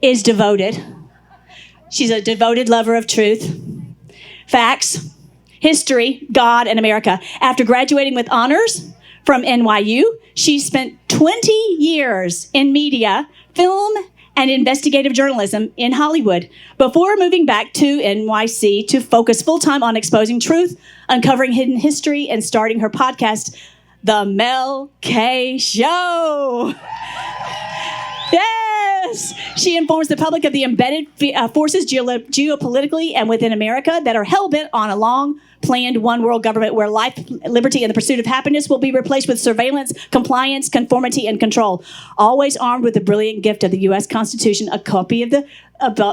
is devoted. She's a devoted lover of truth, facts, history, God, and America. After graduating with honors from NYU, she spent 20 years in media, film, and investigative journalism in Hollywood before moving back to NYC to focus full-time on exposing truth, uncovering hidden history, and starting her podcast, The Mel K Show. Yes! She informs the public of the embedded forces geopolitically and within America that are hell-bent on a long-planned one-world government where life, liberty, and the pursuit of happiness will be replaced with surveillance, compliance, conformity, and control. Always armed with the brilliant gift of the U.S. Constitution, a copy of the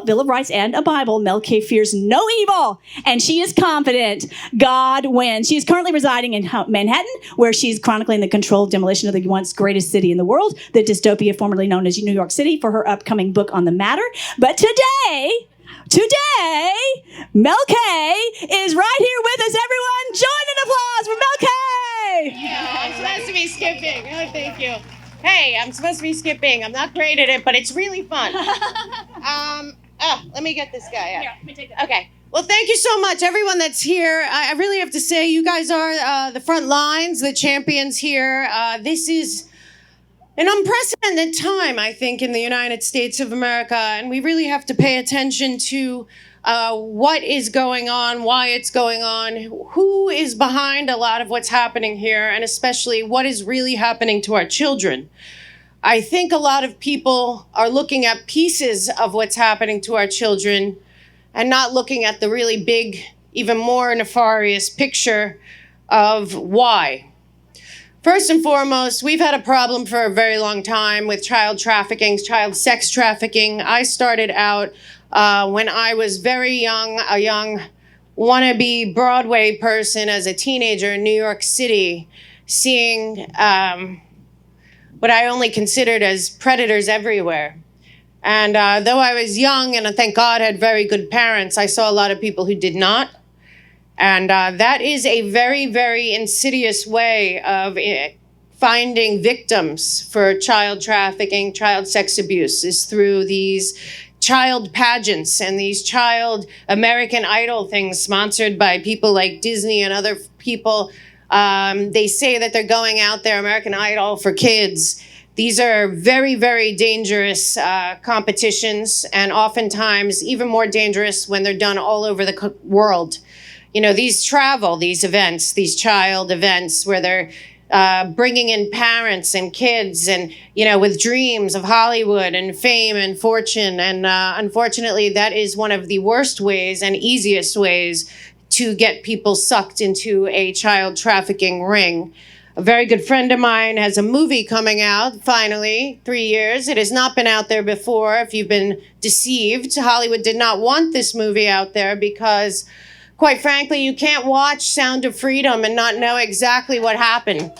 Bill of Rights, and a Bible, Mel K fears no evil, and she is confident God wins. She is currently residing in Manhattan, where she is chronicling the controlled demolition of the once greatest city in the world, the dystopia formerly known as New York City, for her upcoming book on the matter. But today, Mel K is right here with us. Everyone, join in applause for Mel K! Yeah, I'm supposed to be skipping. Oh, thank you. Hey, I'm supposed to be skipping. I'm not great at it, but it's really fun. Let me get this guy out. Here, let me take that. Okay. Well, thank you so much, everyone that's here. I really have to say, you guys are the front lines, the champions here. This is an unprecedented time, I think, in the United States of America, and we really have to pay attention to what is going on, why it's going on, who is behind a lot of what's happening here, and especially what is really happening to our children. I think a lot of people are looking at pieces of what's happening to our children and not looking at the really big, even more nefarious picture of why. First and foremost, we've had a problem for a very long time with child trafficking, child sex trafficking. I started out when I was very young, a young wannabe Broadway person as a teenager in New York City, seeing what I only considered as predators everywhere. And though I was young and thank God had very good parents, I saw a lot of people who did not. And that is a very, very insidious way of finding victims for child trafficking, child sex abuse, is through these child pageants and these child American Idol things sponsored by people like Disney and other people. They say that they're going out there, American Idol for kids. These are very, very dangerous competitions, and oftentimes even more dangerous when they're done all over the world. You know, these events, these child events where they're bringing in parents and kids and, you know, with dreams of Hollywood and fame and fortune. And unfortunately, that is one of the worst ways and easiest ways to get people sucked into a child trafficking ring. A very good friend of mine has a movie coming out, finally, 3 years. It has not been out there before. If you've been deceived, Hollywood did not want this movie out there because, quite frankly, you can't watch Sound of Freedom and not know exactly what happened.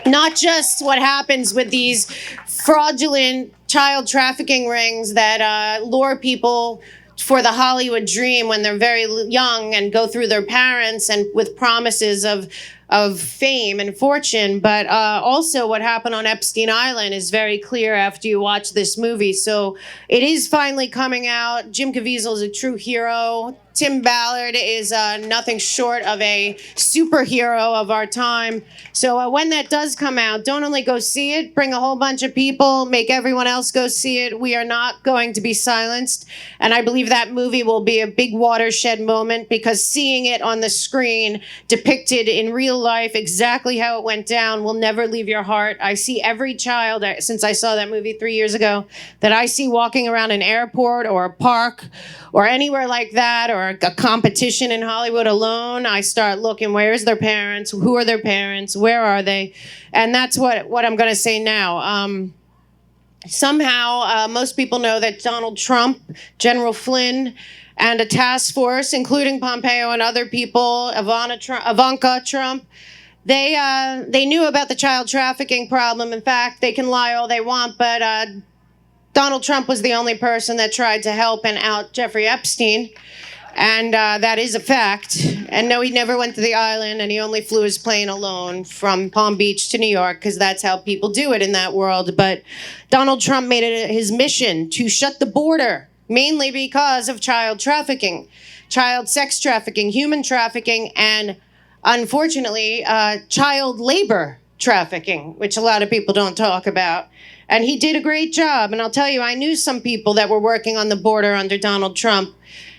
Not just what happens with these fraudulent child trafficking rings that lure people for the Hollywood dream when they're very young and go through their parents and with promises of fame and fortune, but also what happened on Epstein Island is very clear after you watch this movie. So it is finally coming out. Jim Caviezel is a true hero. Tim Ballard is nothing short of a superhero of our time. So when that does come out, don't only go see it, bring a whole bunch of people, make everyone else go see it. We are not going to be silenced. And I believe that movie will be a big watershed moment because seeing it on the screen depicted in real life exactly how it went down will never leave your heart. I see every child, since I saw that movie 3 years ago, that I see walking around an airport or a park or anywhere like that, or a competition in Hollywood alone, I start looking, where's their parents? Who are their parents? Where are they? And that's what I'm going to say now. Somehow, most people know that Donald Trump, General Flynn, and a task force, including Pompeo and other people, Ivanka Trump, they knew about the child trafficking problem. In fact, they can lie all they want, but Donald Trump was the only person that tried to help and out Jeffrey Epstein. And that is a fact. And no, he never went to the island, and he only flew his plane alone from Palm Beach to New York, because that's how people do it in that world. But Donald Trump made it his mission to shut the border, mainly because of child trafficking, child sex trafficking, human trafficking, and unfortunately, child labor trafficking, which a lot of people don't talk about. And he did a great job. And I'll tell you, I knew some people that were working on the border under Donald Trump.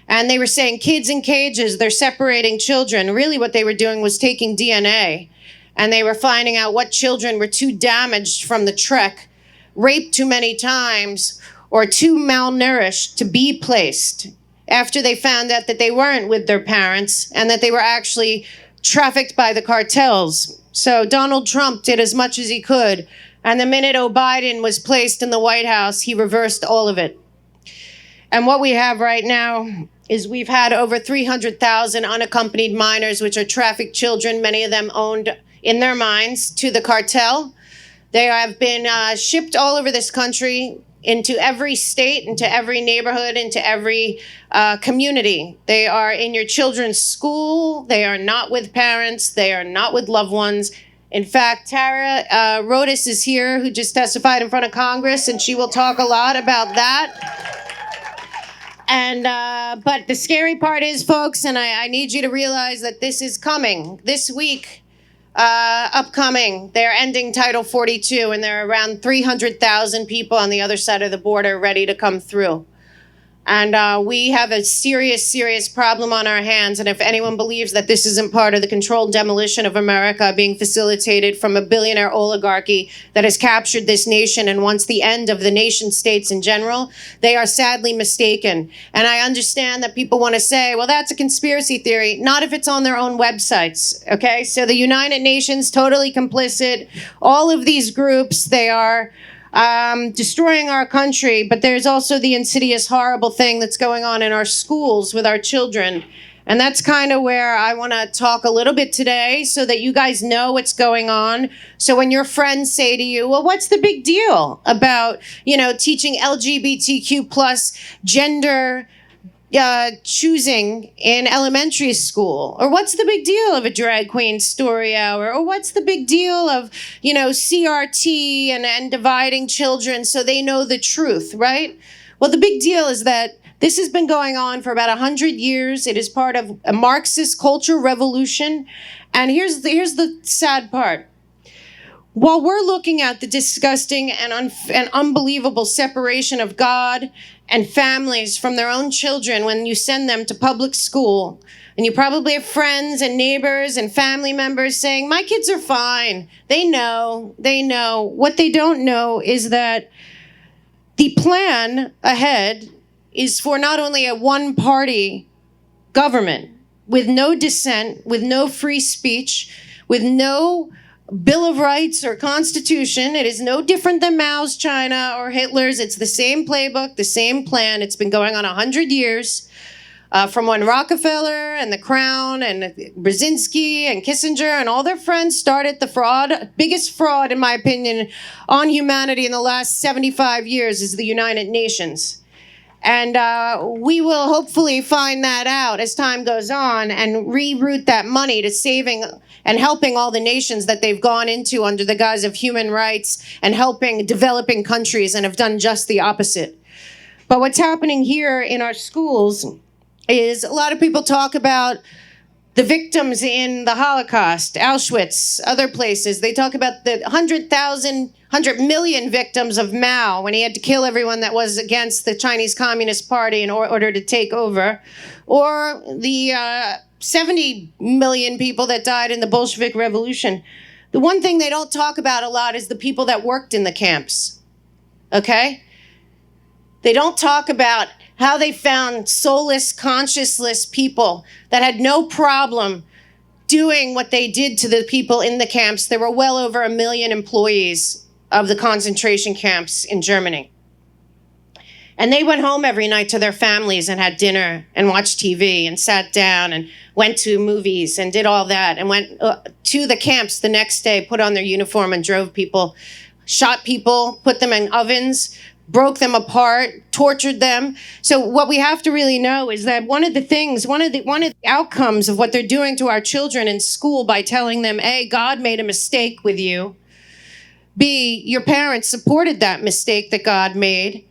And they were saying kids in cages, they're separating children. Really what they were doing was taking DNA. And they were finding out what children were too damaged from the trek, raped too many times, or too malnourished to be placed, after they found out that they weren't with their parents and that they were actually trafficked by the cartels. So Donald Trump did as much as he could. And the minute Biden was placed in the White House, he reversed all of it. And what we have right now is we've had over 300,000 unaccompanied minors, which are trafficked children, many of them owned in their minds to the cartel. They have been shipped all over this country, into every state, into every neighborhood, into every community. They are in your children's school. They are not with parents. They are not with loved ones. In fact, Tara Rodas is here, who just testified in front of Congress, and she will talk a lot about that. And but the scary part is, folks, and I need you to realize that this is coming this week. Upcoming, they're ending Title 42, and there are around 300,000 people on the other side of the border ready to come through. And we have a serious, serious problem on our hands. And if anyone believes that this isn't part of the controlled demolition of America being facilitated from a billionaire oligarchy that has captured this nation and wants the end of the nation states in general, they are sadly mistaken. And I understand that people want to say, well, that's a conspiracy theory. Not if it's on their own websites, okay? So the United Nations, totally complicit. All of these groups, they are destroying our country, but there's also the insidious, horrible thing that's going on in our schools with our children. And that's kind of where I want to talk a little bit today, so that you guys know what's going on. So when your friends say to you, well, what's the big deal about, teaching LGBTQ plus gender choosing in elementary school? Or what's the big deal of a drag queen story hour? Or what's the big deal of, CRT and dividing children so they know the truth, right? Well, the big deal is that this has been going on for about 100 years. It is part of a Marxist culture revolution. And here's the sad part. While we're looking at the disgusting and unbelievable separation of God and families from their own children when you send them to public school, and you probably have friends and neighbors and family members saying, my kids are fine. They know. What they don't know is that the plan ahead is for not only a one-party government with no dissent, with no free speech, with no Bill of Rights or Constitution. It is no different than Mao's China or Hitler's. It's the same playbook, the same plan. It's been going on 100 years, from when Rockefeller and the Crown and Brzezinski and Kissinger and all their friends started the biggest fraud, in my opinion, on humanity in the last 75 years is the United Nations. And we will hopefully find that out as time goes on and reroute that money to saving and helping all the nations that they've gone into under the guise of human rights and helping developing countries, and have done just the opposite. But what's happening here in our schools is a lot of people talk about the victims in the Holocaust, Auschwitz, other places. They talk about the 100 million victims of Mao when he had to kill everyone that was against the Chinese Communist Party in order to take over. Or the 70 million people that died in the Bolshevik Revolution. The one thing they don't talk about a lot is the people that worked in the camps, okay? They don't talk about how they found soulless, conscienceless people that had no problem doing what they did to the people in the camps. There were well over 1 million employees of the concentration camps in Germany. And they went home every night to their families and had dinner and watched TV and sat down and went to movies and did all that and went to the camps the next day, put on their uniform and drove people, shot people, put them in ovens, broke them apart, tortured them. So what we have to really know is that one of the outcomes of what they're doing to our children in school by telling them, A, God made a mistake with you. B, your parents supported that mistake that God made.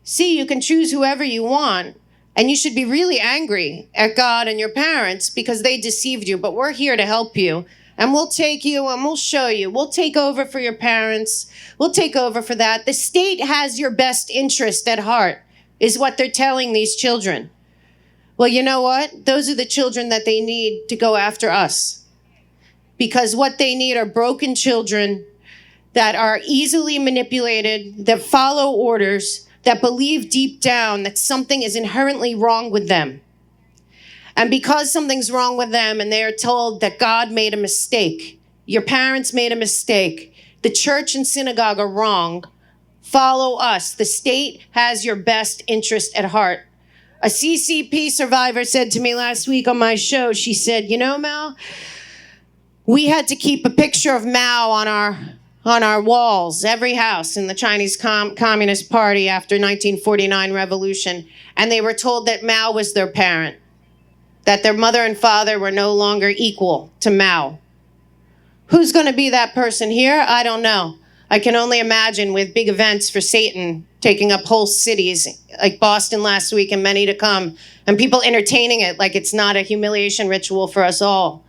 C, you can choose whoever you want. And you should be really angry at God and your parents because they deceived you. But we're here to help you. And we'll take you and we'll show you. We'll take over for your parents. We'll take over for that. The state has your best interest at heart, is what they're telling these children. Well, you know what? Those are the children that they need to go after us. Because what they need are broken children that are easily manipulated, that follow orders, that believe deep down that something is inherently wrong with them. And because something's wrong with them and they are told that God made a mistake, your parents made a mistake, the church and synagogue are wrong, follow us. The state has your best interest at heart. A CCP survivor said to me last week on my show, she said, you know, Mel, we had to keep a picture of Mao on our walls, every house in the Chinese Communist Party after 1949 revolution. And they were told that Mao was their parent, that their mother and father were no longer equal to Mao. Who's going to be that person here? I don't know. I can only imagine with big events for Satan taking up whole cities like Boston last week and many to come, and people entertaining it like it's not a humiliation ritual for us all.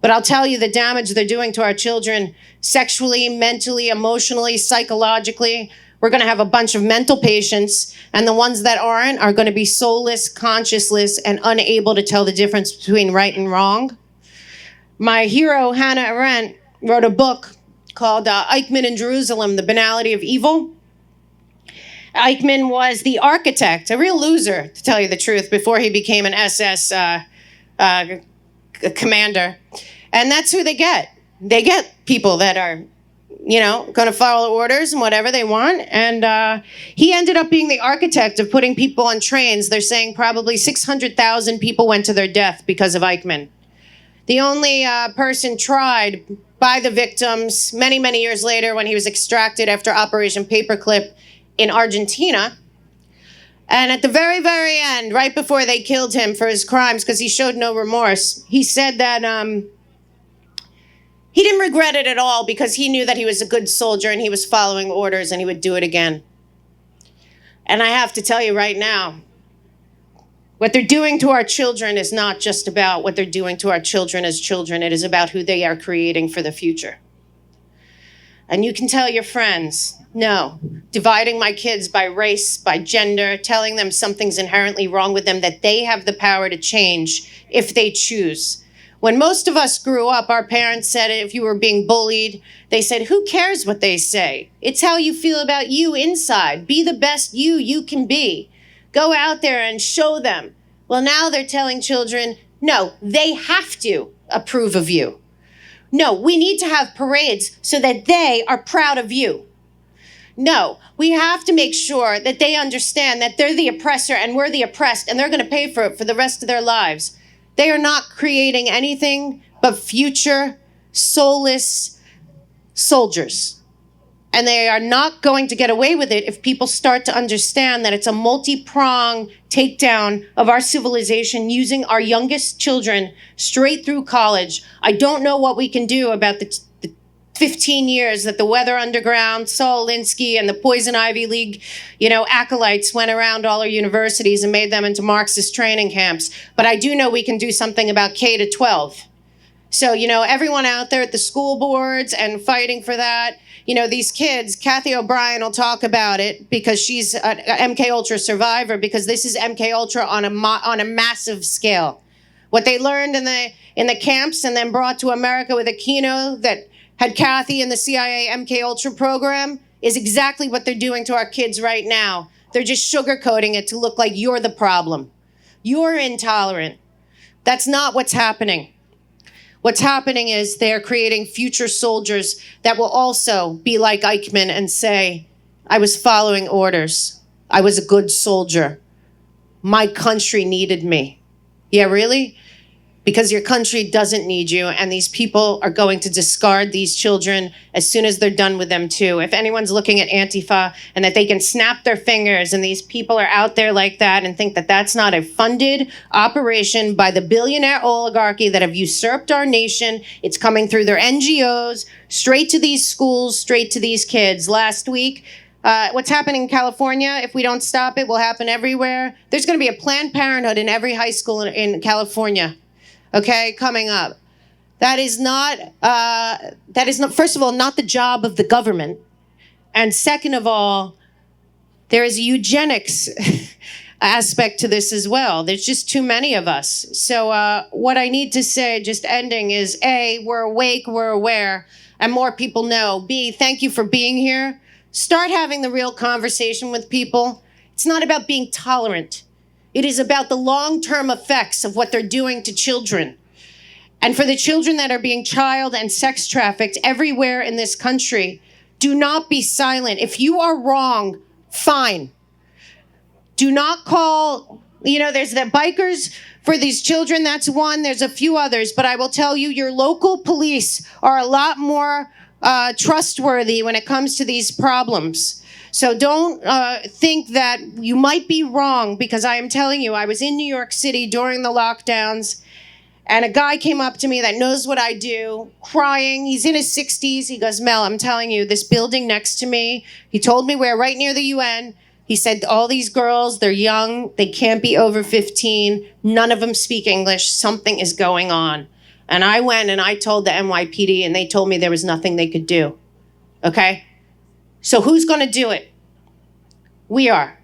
But I'll tell you the damage they're doing to our children sexually, mentally, emotionally, psychologically. We're going to have a bunch of mental patients, and the ones that aren't are going to be soulless, conscienceless, and unable to tell the difference between right and wrong. My hero, Hannah Arendt, wrote a book called Eichmann in Jerusalem, The Banality of Evil. Eichmann was the architect, a real loser, to tell you the truth, before he became an SS commander. And that's who they get. They get people that are, going to follow orders and whatever they want. And he ended up being the architect of putting people on trains. They're saying probably 600,000 people went to their death because of Eichmann. The only person tried by the victims many, many years later when he was extracted after Operation Paperclip in Argentina. And at the very, very end, right before they killed him for his crimes, because he showed no remorse, he said that he didn't regret it at all because he knew that he was a good soldier and he was following orders and he would do it again. And I have to tell you right now, what they're doing to our children is not just about what they're doing to our children as children. It is about who they are creating for the future. And you can tell your friends, no, dividing my kids by race, by gender, telling them something's inherently wrong with them, that they have the power to change if they choose. When most of us grew up, our parents said if you were being bullied, they said, who cares what they say? It's how you feel about you inside. Be the best you can be. Go out there and show them. Well, now they're telling children, no, they have to approve of you. No, we need to have parades so that they are proud of you. No, we have to make sure that they understand that they're the oppressor and we're the oppressed, and they're going to pay for it for the rest of their lives. They are not creating anything but future, soulless soldiers. And they are not going to get away with it if people start to understand that it's a multi-pronged takedown of our civilization using our youngest children straight through college. I don't know what we can do about the 15 years that the Weather Underground, Saul Alinsky, and the Poison Ivy League, acolytes went around all our universities and made them into Marxist training camps. But I do know we can do something about K to 12. So, everyone out there at the school boards and fighting for that, these kids, Kathy O'Brien will talk about it because she's an MK Ultra survivor, because this is MK Ultra on a massive scale. What they learned in the camps and then brought to America with a keynote that had Kathy in the CIA MK Ultra program is exactly what they're doing to our kids right now. They're just sugarcoating it to look like you're the problem. You're intolerant. That's not what's happening. What's happening is they're creating future soldiers that will also be like Eichmann and say, I was following orders. I was a good soldier. My country needed me. Yeah, really? because your country doesn't need you, and these people are going to discard these children as soon as they're done with them too. If anyone's looking at Antifa and that they can snap their fingers and these people are out there like that and think that that's not a funded operation by the billionaire oligarchy that have usurped our nation, it's coming through their NGOs, straight to these schools, straight to these kids. Last week, what's happening in California, if we don't stop it, will happen everywhere. There's going to be a Planned Parenthood in every high school in California. Okay, coming up. That is not, first of all, not the job of the government. And second of all, there is a eugenics aspect to this as well. There's just too many of us. So what I need to say, just ending, is A, we're awake, we're aware, and more people know. B, thank you for being here. Start having the real conversation with people. It's not about being tolerant. It is about the long-term effects of what they're doing to children. And for the children that are being child and sex trafficked everywhere in this country, do not be silent. If you are wrong, fine. Do not call, there's the bikers for these children, that's one. There's a few others, but I will tell you, your local police are a lot more trustworthy when it comes to these problems. So don't think that you might be wrong, because I am telling you, I was in New York City during the lockdowns, and a guy came up to me that knows what I do, crying. He's in his 60s. He goes, Mel, I'm telling you, this building next to me, he told me we're right near the UN. He said, all these girls, they're young. They can't be over 15. None of them speak English. Something is going on. And I went and I told the NYPD, and they told me there was nothing they could do. Okay? So who's going to do it? We are.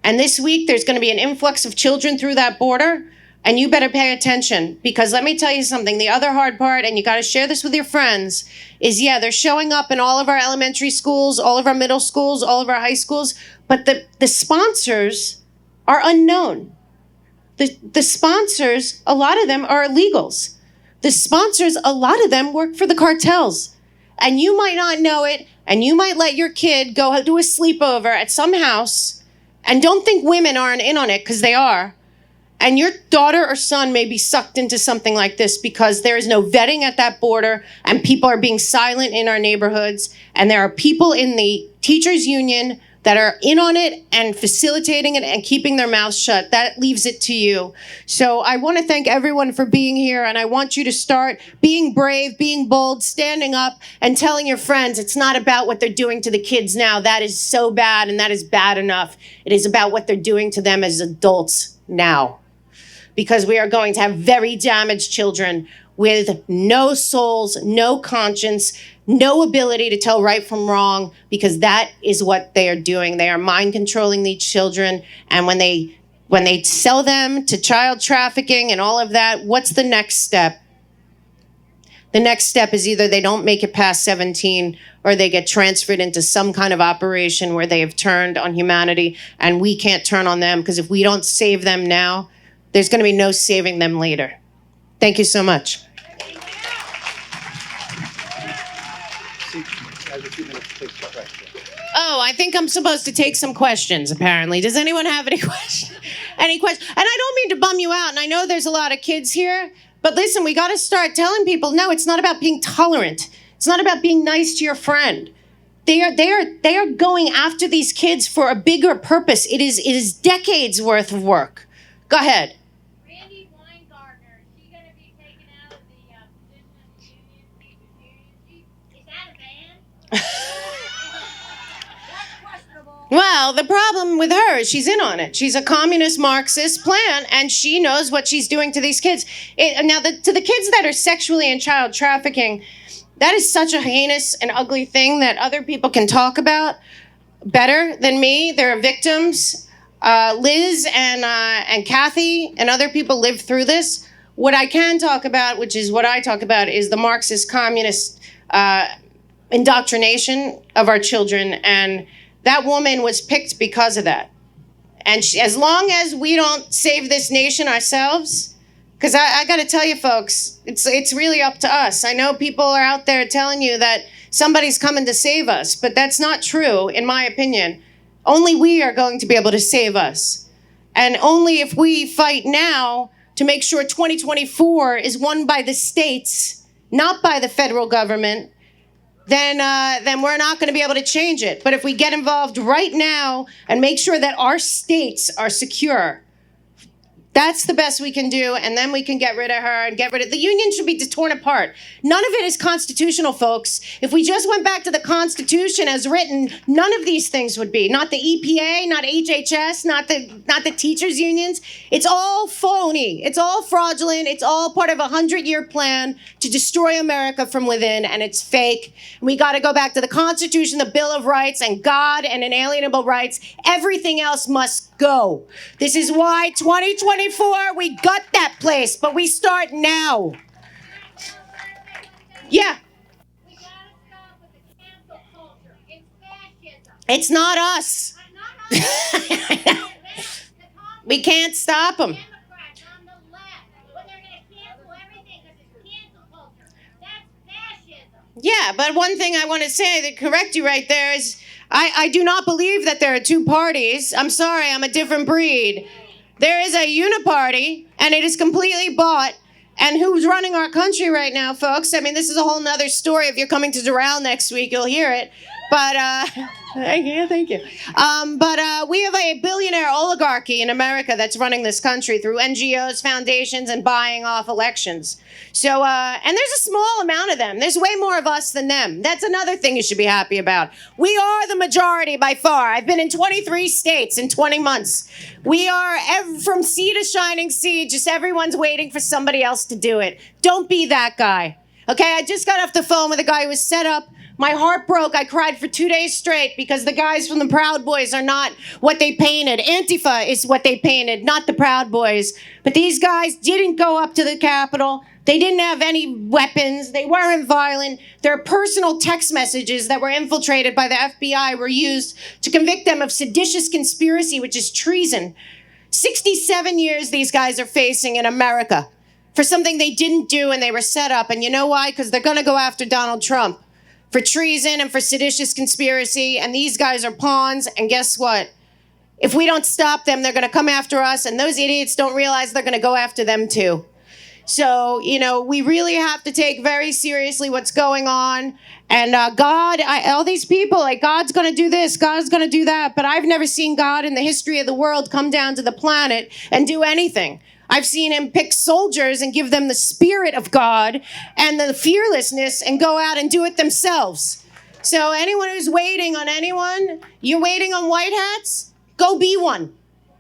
And this week, there's going to be an influx of children through that border, and you better pay attention, because let me tell you something. The other hard part, and you got to share this with your friends, is, they're showing up in all of our elementary schools, all of our middle schools, all of our high schools, but the sponsors are unknown. The sponsors, a lot of them are illegals. The sponsors, a lot of them work for the cartels. And you might not know it, and you might let your kid go do a sleepover at some house, and don't think women aren't in on it, because they are. And your daughter or son may be sucked into something like this because there is no vetting at that border, and people are being silent in our neighborhoods, and there are people in the teachers' union that are in on it and facilitating it and keeping their mouths shut. That leaves it to you. So I want to thank everyone for being here, and I want you to start being brave, being bold, standing up, and telling your friends it's not about what they're doing to the kids now. That is so bad, and that is bad enough. It is about what they're doing to them as adults now. Because we are going to have very damaged children with no souls, no conscience, no ability to tell right from wrong, because that is what they are doing. They are mind controlling these children. And when they sell them to child trafficking and all of that, what's the next step? The next step is either they don't make it past 17, or they get transferred into some kind of operation where they have turned on humanity, and we can't turn on them, because if we don't save them now, there's going to be no saving them later. Thank you so much. Oh, I think I'm supposed to take some questions, apparently. Does anyone have any questions? Any questions? And I don't mean to bum you out, and I know there's a lot of kids here, but listen, we got to start telling people, no, it's not about being tolerant. It's not about being nice to your friend. They are going after these kids for a bigger purpose. It is decades worth of work. Go ahead. Well, the problem with her is she's in on it. She's a communist Marxist plan, and she knows what she's doing to these kids. To the kids that are sexually and child trafficking, that is such a heinous and ugly thing that other people can talk about better than me. There are victims. Liz and Kathy and other people lived through this. What I can talk about, which is what I talk about, is the Marxist communist indoctrination of our children, and that woman was picked because of that. And as long as we don't save this nation ourselves, because I got to tell you, folks, it's really up to us. I know people are out there telling you that somebody's coming to save us, but that's not true, in my opinion. Only we are going to be able to save us. And only if we fight now to make sure 2024 is won by the states, not by the federal government, then we're not going to be able to change it. But if we get involved right now and make sure that our states are secure, that's the best we can do, and then we can get rid of her and get rid of... The union should be torn apart. None of it is constitutional, folks. If we just went back to the Constitution as written, none of these things would be. Not the EPA, not HHS, not the teachers' unions. It's all phony. It's all fraudulent. It's all part of a 100-year plan to destroy America from within, and it's fake. We got to go back to the Constitution, the Bill of Rights, and God and inalienable rights. Everything else must go. This is why 2024, we got that place, but we start now. Yeah. We gotta stop with the cancel culture. It's fascism. It's not us. We can't stop them. Democrats on the left, when they're gonna cancel everything because it's cancel culture. That's fascism. Yeah, but one thing I want to say to correct you right there is I do not believe that there are two parties. I'm sorry, I'm a different breed. There is a uniparty, and it is completely bought. And who's running our country right now, folks? I mean, this is a whole nother story. If you're coming to Doral next week, you'll hear it. But, thank you. But we have a billionaire oligarchy in America that's running this country through NGOs, foundations, and buying off elections. So, and there's a small amount of them. There's way more of us than them. That's another thing you should be happy about. We are the majority by far. I've been in 23 states in 20 months. We are from sea to shining sea. Just everyone's waiting for somebody else to do it. Don't be that guy. Okay, I just got off the phone with a guy who was set up. My heart broke. I cried for 2 days straight because the guys from the Proud Boys are not what they painted. Antifa is what they painted, not the Proud Boys. But these guys didn't go up to the Capitol. They didn't have any weapons. They weren't violent. Their personal text messages that were infiltrated by the FBI were used to convict them of seditious conspiracy, which is treason. 67 years these guys are facing in America for something they didn't do and they were set up. And you know why? Because they're going to go after Donald Trump for treason and for seditious conspiracy, and these guys are pawns, and guess what? If we don't stop them, they're going to come after us, and those idiots don't realize they're going to go after them too. So, you know, we really have to take very seriously what's going on, and God, all these people, like, God's going to do this, God's going to do that, but I've never seen God in the history of the world come down to the planet and do anything. I've seen him pick soldiers and give them the spirit of God and the fearlessness and go out and do it themselves. So anyone who's waiting on anyone, you're waiting on white hats? Go be one.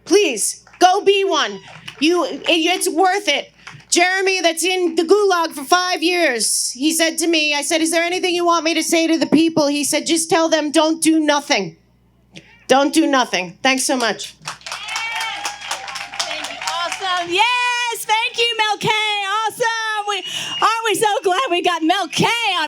Please, go be one. It's worth it. Jeremy, that's in the gulag for 5 years, he said to me, I said, is there anything you want me to say to the people? He said, just tell them don't do nothing. Don't do nothing. Thanks so much. Awesome. Yes, thank you, Mel K. Awesome. Aren't we so glad we got Mel K on